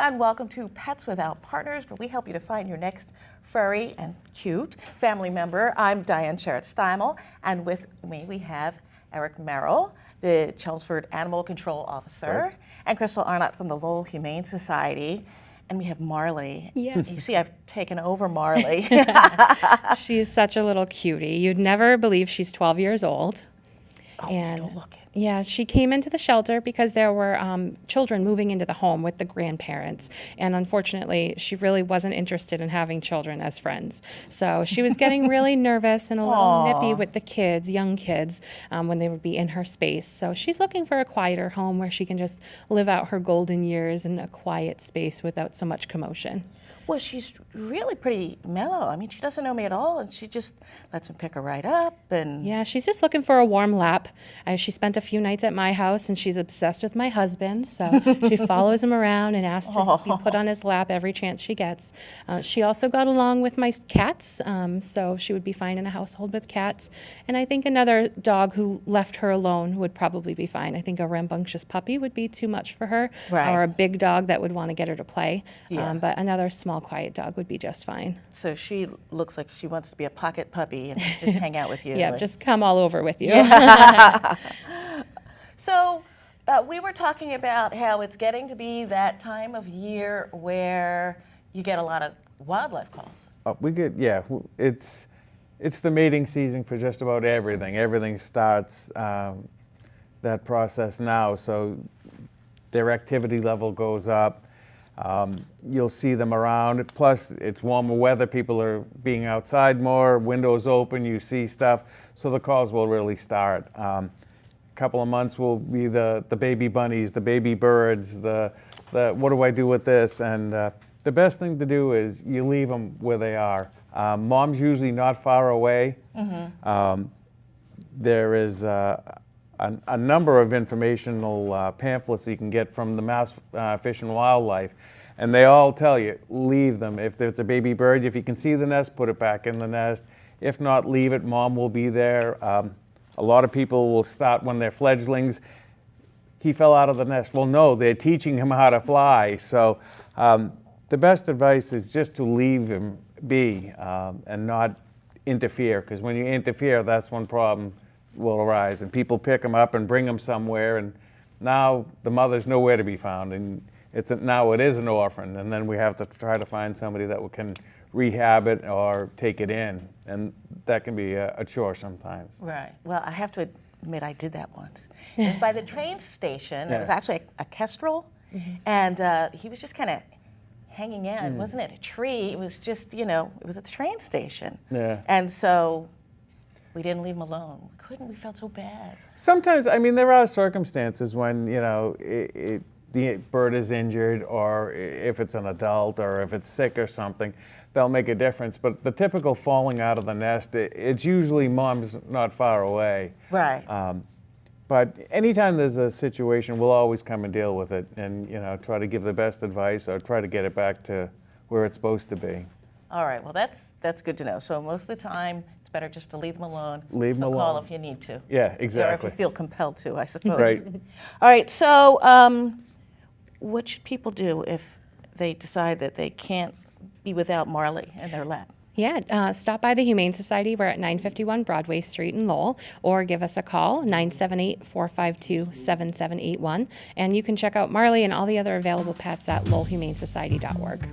and welcome to Pets Without Partners, where we help you to find your next furry and cute family member. I'm Diane Sherritt-Steimel, and with me we have Eric Merrill, the Chelmsford Animal Control Officer, and Crystal Arnott from the Lowell Humane Society. And we have Marley. Yes. You see, I've taken over Marley. She's such a little cutie. You'd never believe she's 12 years old. Oh, and don't look it. Yeah, she came into the shelter because there were children moving into the home with the grandparents. And unfortunately, she really wasn't interested in having children as friends. So she was getting really nervous and a little nippy with the kids, young kids, when they would be in her space. So she's looking for a quieter home where she can just live out her golden years in a quiet space without so much commotion. Well, she's really pretty mellow. I mean, she doesn't know me at all, and she just lets me pick her right up. And yeah, she's just looking for a warm lap. She spent a few nights at my house, and she's obsessed with my husband, so she follows him around and asks to be put on his lap every chance she gets. She also got along with my cats, so she would be fine in a household with cats. And I think another dog who left her alone would probably be fine. I think a rambunctious puppy would be too much for her, Right. or a big dog that would want to get her to play. Yeah. But another small, quiet dog would be just fine. so she looks like she wants to be a pocket puppy and just hang out with you. Yeah, just come all over with you. So we were talking about how it's getting to be that time of year where you get a lot of wildlife calls. We get, yeah, it's the mating season for just about everything. Everything starts that process now, so their activity level goes up. You'll see them around. Plus, it's warmer weather. People are being outside more, windows open, you see stuff. So the calls will really start. A couple of months will be the baby bunnies, the baby birds, the what do I do with this? And the best thing to do is you leave them where they are. Mom's usually not far away. Mm-hmm. There is a number of informational pamphlets you can get from the Mass Fish and Wildlife, and they all tell you, leave them. If it's a baby bird, if you can see the nest, put it back in the nest. If not, leave it. Mom will be there. A lot of people will start when they're fledglings. He fell out of the nest. Well, no, they're teaching him how to fly. So the best advice is just to leave him be and not interfere, because when you interfere, that's when problem will arise, and people pick them up and bring them somewhere, and now the mother's nowhere to be found, and now it is an orphan, and then we have to try to find somebody that can rehab it or take it in, and that can be a chore sometimes. Right. Well, I have to admit I did that once. It was by the train station. It was actually a kestrel, and he was just kind of hanging out. It wasn't at a tree. It was just, it was at the train station. Yeah. And so we didn't leave him alone. We couldn't. We felt so bad. Sometimes, I mean, there are circumstances when, the bird is injured, or if it's an adult, or if it's sick or something, they'll make a difference. But the typical falling out of the nest, it's usually mom's not far away. Right. But anytime there's a situation, we'll always come and deal with it and, try to give the best advice or try to get it back to where it's supposed to be. All right. Well, that's good to know. So most of the time, it's better just to leave them alone. Leave them They'll call alone. if you need to. Yeah, Or exactly. if you feel compelled to, I suppose. Right. All right. So what should people do if they decide that they can't be without Marley in their lap? Yeah, stop by the Humane Society. We're at 951 Broadway Street in Lowell, or give us a call, 978-452-7781. And you can check out Marley and all the other available pets at lowellhumanesociety.org.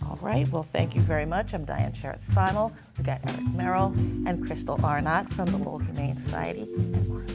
All right. Well, thank you very much. I'm Diane Sherritt-Steimel. We got Eric Merrill and Crystal Arnott from the Lowell Humane Society. And Marley.